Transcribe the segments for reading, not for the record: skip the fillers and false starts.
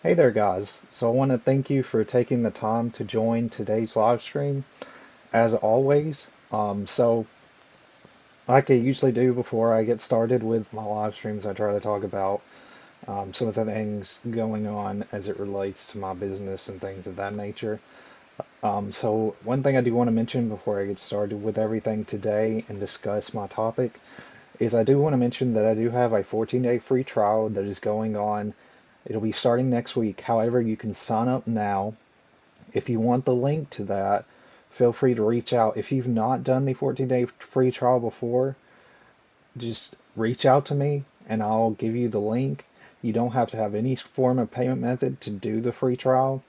Hey there, guys. So I want to thank you for taking the time to join today's live stream, as always. Like I usually do before I get started with my live streams, I try to talk about some of the things going on as it relates to my business and things of that nature. So one thing I do want to mention before I get started with everything today and discuss my topic is I do want to mention that I do have a 14-day free trial that is going on. It'll be starting next week. However, you can sign up now. If you want the link to that, feel free to reach out. If you've not done the 14-day free trial before, just reach out to me and I'll give you the link. You don't have to have any form of payment method to do the free trial.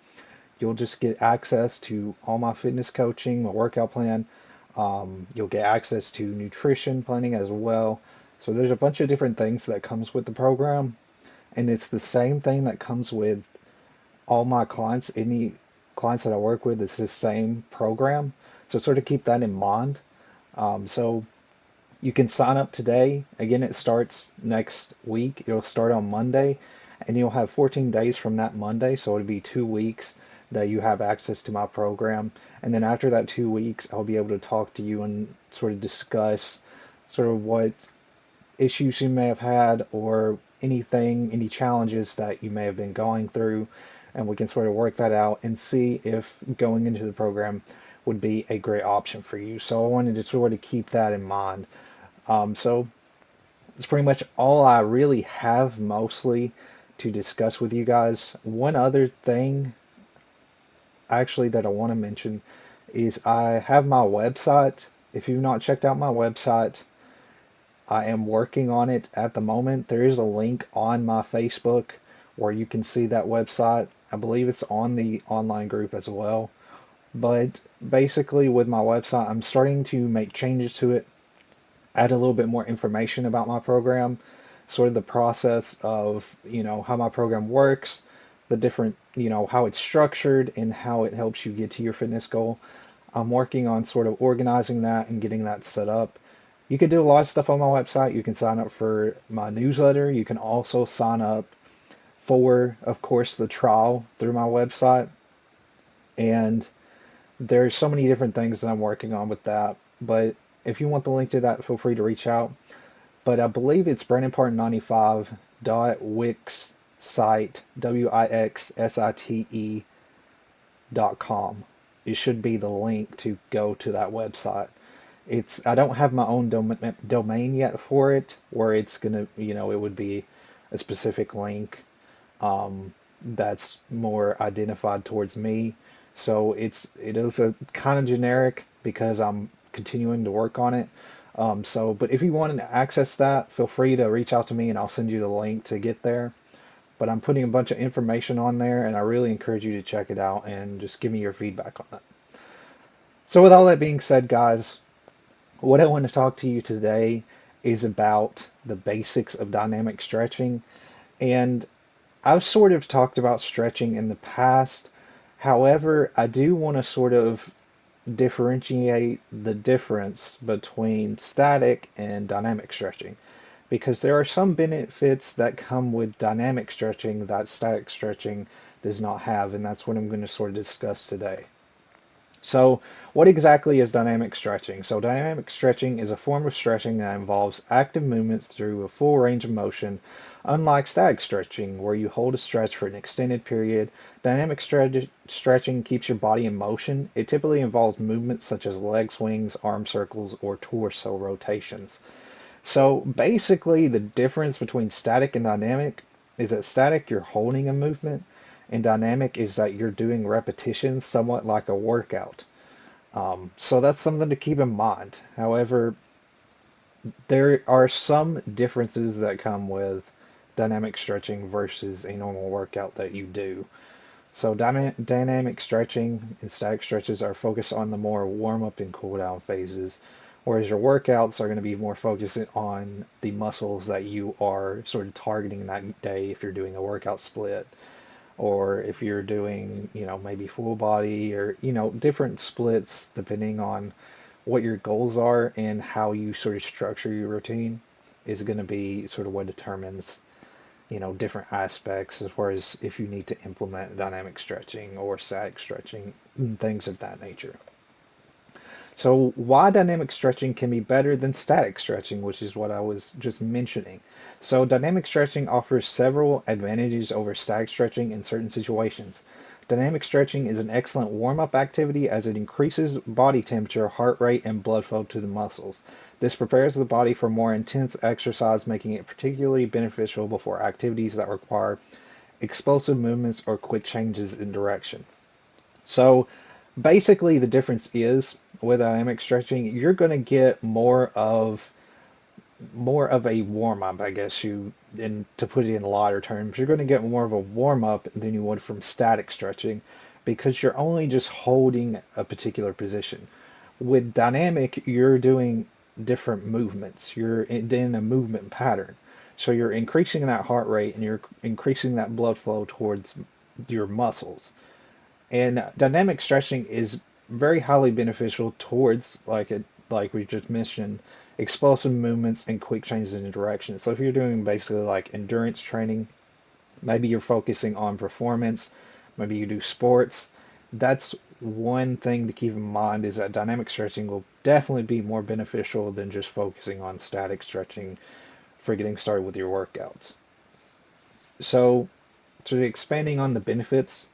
You'll just get access to all my fitness coaching, my workout plan. You'll get access to nutrition planning as well. So there's a bunch of different things that comes with the program, and it's the same thing that comes with all my clients, any clients that I work with, it's the same program. So sort of keep that in mind. So you can sign up today. Again, it starts next week. It'll start on Monday, and you'll have 14 days from that Monday. So it'll be 2 weeks that you have access to my program. And then after that 2 weeks, I'll be able to talk to you and sort of discuss sort of what issues you may have had or anything, any challenges that you may have been going through, and we can sort of work that out and see if going into the program would be a great option for you. So I wanted to sort of keep that in mind. So it's pretty much all I really have mostly to discuss with you guys. One other thing actually that I want to mention is I have my website. If you've not checked out my website, I am working on it at the moment. There is a link on my Facebook where you can see that website. I believe it's on the online group as well. But basically, with my website, I'm starting to make changes to it, add a little bit more information about my program, sort of the process of, how my program works, the different, how it's structured and how it helps you get to your fitness goal. I'm working on sort of organizing that and getting that set up. You can do a lot of stuff on my website. You can sign up for my newsletter. You can also sign up for, of course, the trial through my website. And there's so many different things that I'm working on with that. But if you want the link to that, feel free to reach out. But I believe it's BrandonPart95.wixsite, WIXSITE.com. It should be the link to go to that website. I don't have my own domain yet for it, where it's gonna, it would be a specific link that's more identified towards me. So it is a kind of generic because I'm continuing to work on it. But if you want to access that, feel free to reach out to me and I'll send you the link to get there. But I'm putting a bunch of information on there and I really encourage you to check it out and just give me your feedback on that. So with all that being said, guys, what I want to talk to you today is about the basics of dynamic stretching. And I've sort of talked about stretching in the past. However, I do want to sort of differentiate the difference between static and dynamic stretching because there are some benefits that come with dynamic stretching that static stretching does not have, and that's what I'm going to sort of discuss today. So, what exactly is dynamic stretching? So, dynamic stretching is a form of stretching that involves active movements through a full range of motion. Unlike static stretching, where you hold a stretch for an extended period, dynamic stretching keeps your body in motion. It typically involves movements such as leg swings, arm circles, or torso rotations. So, basically, the difference between static and dynamic is that static, you're holding a movement, and dynamic is that you're doing repetitions, somewhat like a workout. So that's something to keep in mind. However, there are some differences that come with dynamic stretching versus a normal workout that you do. So dynamic stretching and static stretches are focused on the more warm up and cool down phases, whereas your workouts are going to be more focused on the muscles that you are sort of targeting that day if you're doing a workout split or if you're doing, maybe full body or, different splits depending on what your goals are and how you sort of structure your routine is going to be sort of what determines, different aspects as far as if you need to implement dynamic stretching or static stretching and things of that nature. So why dynamic stretching can be better than static stretching, which is what I was just mentioning. So dynamic stretching offers several advantages over static stretching in certain situations. Dynamic stretching is an excellent warm-up activity as it increases body temperature, heart rate, and blood flow to the muscles. This prepares the body for more intense exercise, making it particularly beneficial before activities that require explosive movements or quick changes in direction. So basically, the difference is with dynamic stretching, you're going to get more of a warm up, I guess you, and to put it in lighter terms, you're going to get more of a warm up than you would from static stretching because you're only just holding a particular position. With dynamic, you're doing different movements. You're in a movement pattern. So you're increasing that heart rate and you're increasing that blood flow towards your muscles. And dynamic stretching is very highly beneficial towards, like we just mentioned, explosive movements and quick changes in direction. So if you're doing basically like endurance training, maybe you're focusing on performance, maybe you do sports, that's one thing to keep in mind is that dynamic stretching will definitely be more beneficial than just focusing on static stretching for getting started with your workouts. So, to expanding on the benefits,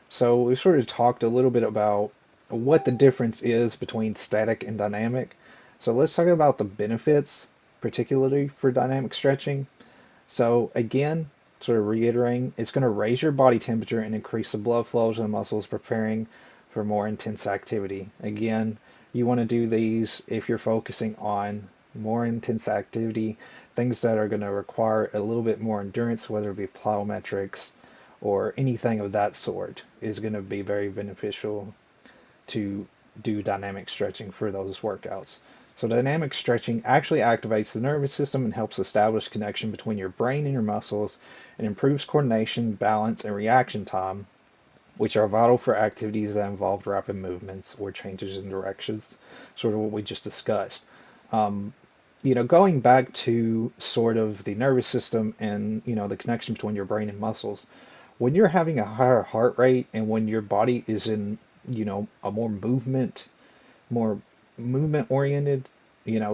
so we sort of talked a little bit about what the difference is between static and dynamic. So let's talk about the benefits, particularly for dynamic stretching. So again, sort of reiterating, it's going to raise your body temperature and increase the blood flow to the muscles, preparing for more intense activity. Again, you want to do these if you're focusing on more intense activity, things that are going to require a little bit more endurance, whether it be plyometrics or anything of that sort, is going to be very beneficial to do dynamic stretching for those workouts. So dynamic stretching actually activates the nervous system and helps establish connection between your brain and your muscles and improves coordination, balance, and reaction time, which are vital for activities that involve rapid movements or changes in directions, sort of what we just discussed. Um, going back to sort of the nervous system and, the connection between your brain and muscles, when you're having a higher heart rate and when your body is in, a more movement oriented,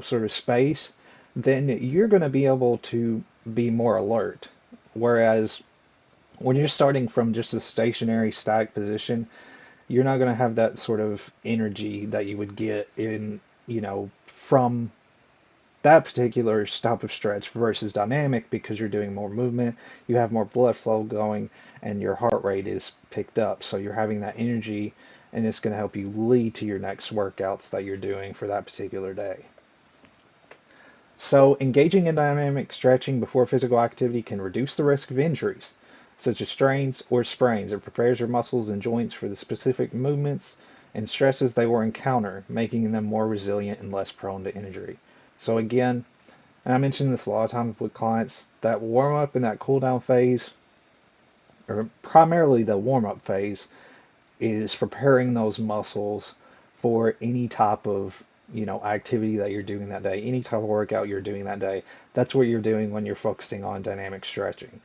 sort of space, then you're going to be able to be more alert. Whereas when you're starting from just a stationary static position, you're not going to have that sort of energy that you would get in, from that particular stop of stretch versus dynamic because you're doing more movement, you have more blood flow going, and your heart rate is picked up. So you're having that energy, and it's going to help you lead to your next workouts that you're doing for that particular day. So engaging in dynamic stretching before physical activity can reduce the risk of injuries, such as strains or sprains. It prepares your muscles and joints for the specific movements and stresses they will encounter, making them more resilient and less prone to injury. So again, and I mentioned this a lot of times with clients, that warm up and that cool down phase, or primarily the warm up phase, is preparing those muscles for any type of activity that you're doing that day, any type of workout you're doing that day. That's what you're doing when you're focusing on dynamic stretching.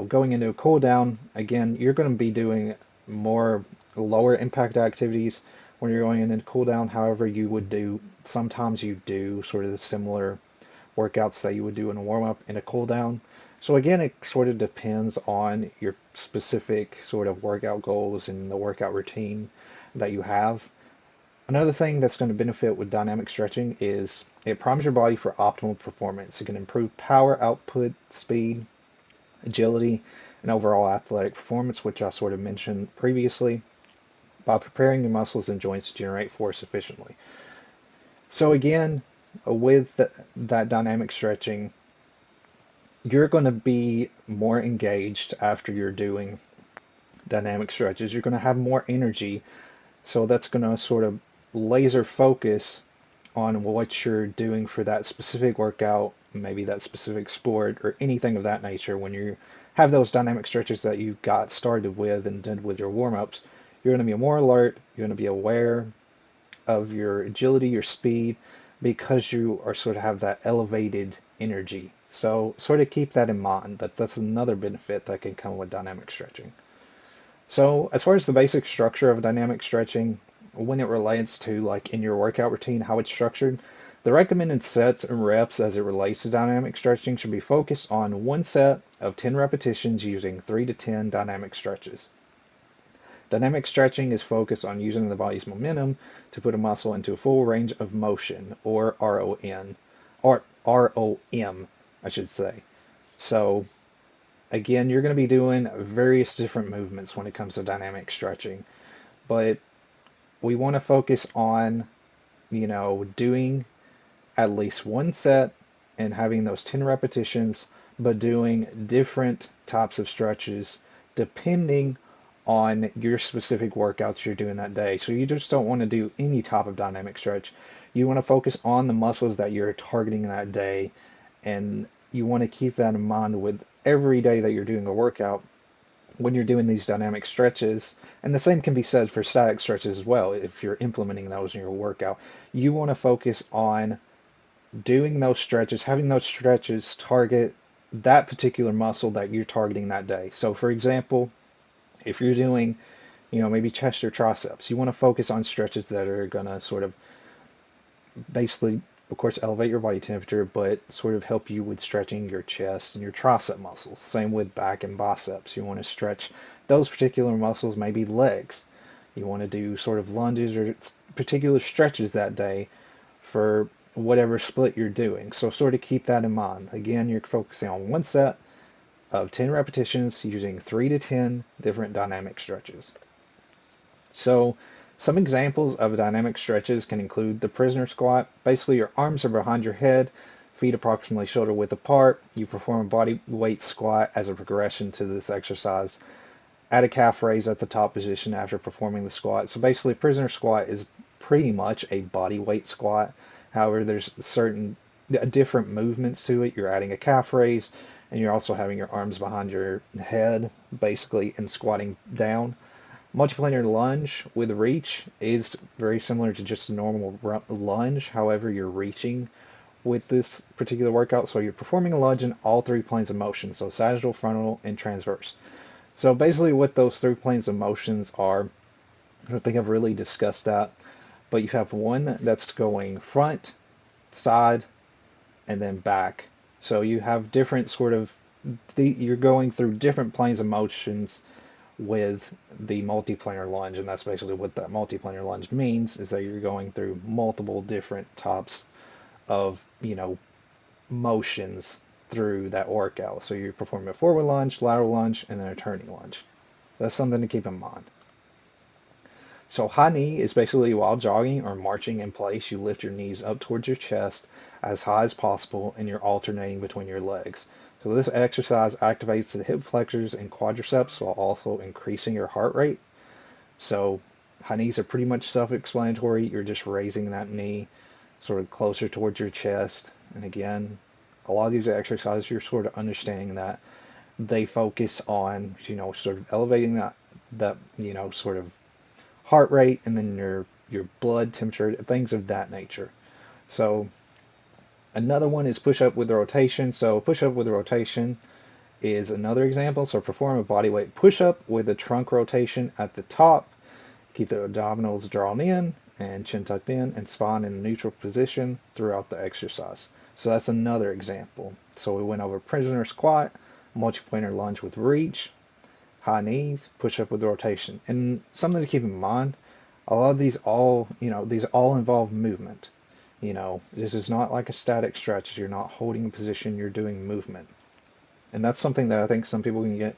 Going into a cool down, again, you're going to be doing more lower impact activities when you're going into cool down. However, sometimes you do sort of the similar workouts that you would do in a warm up and a cool down. So again, it sort of depends on your specific sort of workout goals and the workout routine that you have. Another thing that's going to benefit with dynamic stretching is it primes your body for optimal performance. It can improve power output, speed, agility, and overall athletic performance, which I sort of mentioned previously, by preparing your muscles and joints to generate force efficiently. So again, with that dynamic stretching, you're going to be more engaged after you're doing dynamic stretches. You're going to have more energy. So that's going to sort of laser focus on what you're doing for that specific workout, maybe that specific sport or anything of that nature. When you have those dynamic stretches that you got started with and did with your warm-ups, you're going to be more alert. You're going to be aware of your agility, your speed, because you are sort of have that elevated energy. So sort of keep that in mind that that's another benefit that can come with dynamic stretching. So as far as the basic structure of dynamic stretching, when it relates to like in your workout routine, how it's structured, the recommended sets and reps as it relates to dynamic stretching should be focused on one set of 10 repetitions using 3 to 10 dynamic stretches. Dynamic stretching is focused on using the body's momentum to put a muscle into a full range of motion, or RON, or ROM, I should say. So again, you're going to be doing various different movements when it comes to dynamic stretching, but we want to focus on, doing at least one set and having those 10 repetitions, but doing different types of stretches depending on your specific workouts you're doing that day. So you just don't want to do any type of dynamic stretch. You want to focus on the muscles that you're targeting that day, and you want to keep that in mind with every day that you're doing a workout when you're doing these dynamic stretches. And the same can be said for static stretches as well if you're implementing those in your workout. You want to focus on doing those stretches, having those stretches target that particular muscle that you're targeting that day. So, for example, if you're doing, maybe chest or triceps, you want to focus on stretches that are going to sort of basically, of course, elevate your body temperature, but sort of help you with stretching your chest and your tricep muscles. Same with back and biceps. You want to stretch those particular muscles, maybe legs. You want to do sort of lunges or particular stretches that day for whatever split you're doing. So sort of keep that in mind. Again, you're focusing on one set of 10 repetitions using 3 to 10 different dynamic stretches. So some examples of dynamic stretches can include the prisoner squat. Basically, your arms are behind your head, feet approximately shoulder width apart. You perform a body weight squat as a progression to this exercise. Add a calf raise at the top position after performing the squat. So basically, prisoner squat is pretty much a body weight squat. However, there's certain different movements to it. You're adding a calf raise, and you're also having your arms behind your head, basically, and squatting down. Multiplanar lunge with reach is very similar to just a normal lunge. However, you're reaching with this particular workout. So you're performing a lunge in all three planes of motion. So sagittal, frontal, and transverse. So basically what those three planes of motions are, I don't think I've really discussed that, but you have one that's going front, side, and then back. So you have different sort of, you're going through different planes of motions with the multiplanar lunge, and that's basically what that multiplanar lunge means, is that you're going through multiple different types of, motions through that workout. So you're performing a forward lunge, lateral lunge, and then a turning lunge. That's something to keep in mind. So high knee is basically while jogging or marching in place, you lift your knees up towards your chest as high as possible and you're alternating between your legs. So this exercise activates the hip flexors and quadriceps while also increasing your heart rate. So high knees are pretty much self-explanatory. You're just raising that knee sort of closer towards your chest. And again, a lot of these exercises, you're sort of understanding that they focus on, sort of elevating that, sort of heart rate and then your blood temperature, things of that nature. So another one is push up with rotation. So push up with rotation is another example. So perform a body weight push up with a trunk rotation at the top. Keep the abdominals drawn in and chin tucked in and spine in a neutral position throughout the exercise. So that's another example. So we went over prisoner squat, multiplanar lunge with reach, high knees, push up with rotation. And something to keep in mind, a lot of these all involve movement. This is not like a static stretch. You're not holding a position, you're doing movement. And that's something that I think some people can get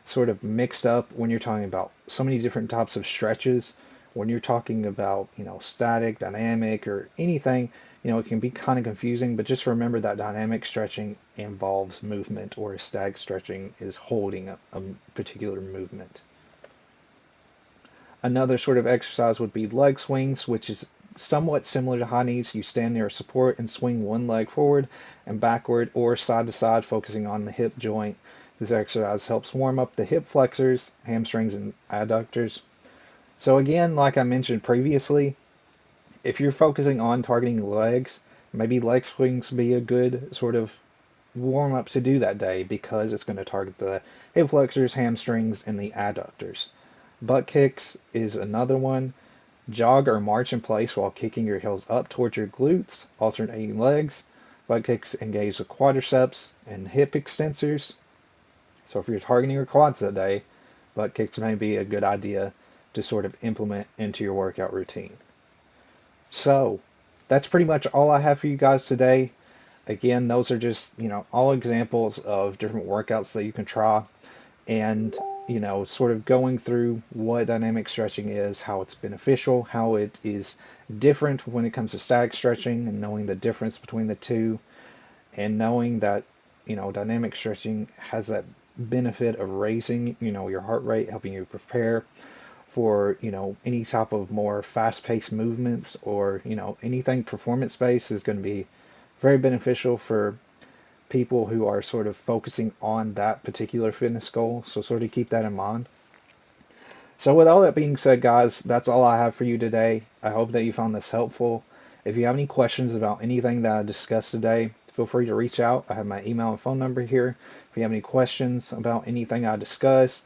sort of mixed up when you're talking about so many different types of stretches. When you're talking about, static, dynamic, or anything, it can be kind of confusing, but just remember that dynamic stretching involves movement, or static stretching is holding a particular movement. Another sort of exercise would be leg swings, which is somewhat similar to high knees. You stand near a support and swing one leg forward and backward or side to side, focusing on the hip joint. This exercise helps warm up the hip flexors, hamstrings, and adductors. So again, like I mentioned previously, if you're focusing on targeting legs, maybe leg swings would be a good sort of warm up to do that day because it's going to target the hip flexors, hamstrings, and the adductors. Butt kicks is another one. Jog or march in place while kicking your heels up towards your glutes, alternating legs. Butt kicks engage the quadriceps and hip extensors. So if you're targeting your quads that day, butt kicks may be a good idea to sort of implement into your workout routine. So that's pretty much all I have for you guys today. Again, those are just, all examples of different workouts that you can try and, sort of going through what dynamic stretching is, how it's beneficial, how it is different when it comes to static stretching, and knowing the difference between the two, and knowing that, dynamic stretching has that benefit of raising, your heart rate, helping you prepare for, any type of more fast-paced movements or, anything performance-based is going to be very beneficial for people who are sort of focusing on that particular fitness goal. So sort of keep that in mind. So with all that being said, guys, that's all I have for you today. I hope that you found this helpful. If you have any questions about anything that I discussed today, feel free to reach out. I have my email and phone number here. If you have any questions about anything I discussed,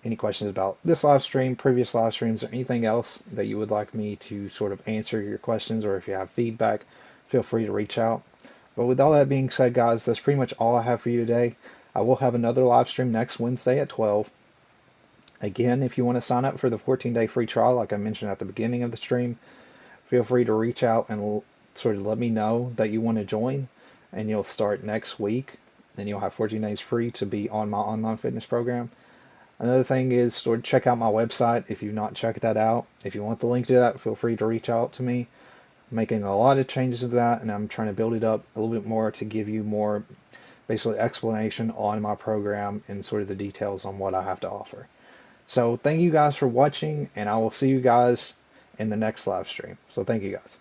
any questions about this live stream, previous live streams, or anything else that you would like me to sort of answer your questions, or if you have feedback, feel free to reach out. But with all that being said, guys, that's pretty much all I have for you today. I will have another live stream next Wednesday at 12. Again, if you want to sign up for the 14-day free trial, like I mentioned at the beginning of the stream, feel free to reach out and sort of let me know that you want to join, and you'll start next week. Then you'll have 14 days free to be on my online fitness program. Another thing is sort of check out my website if you've not checked that out. If you want the link to that, feel free to reach out to me. I'm making a lot of changes to that, and I'm trying to build it up a little bit more to give you more basically explanation on my program and sort of the details on what I have to offer. So thank you guys for watching, and I will see you guys in the next live stream. So thank you guys.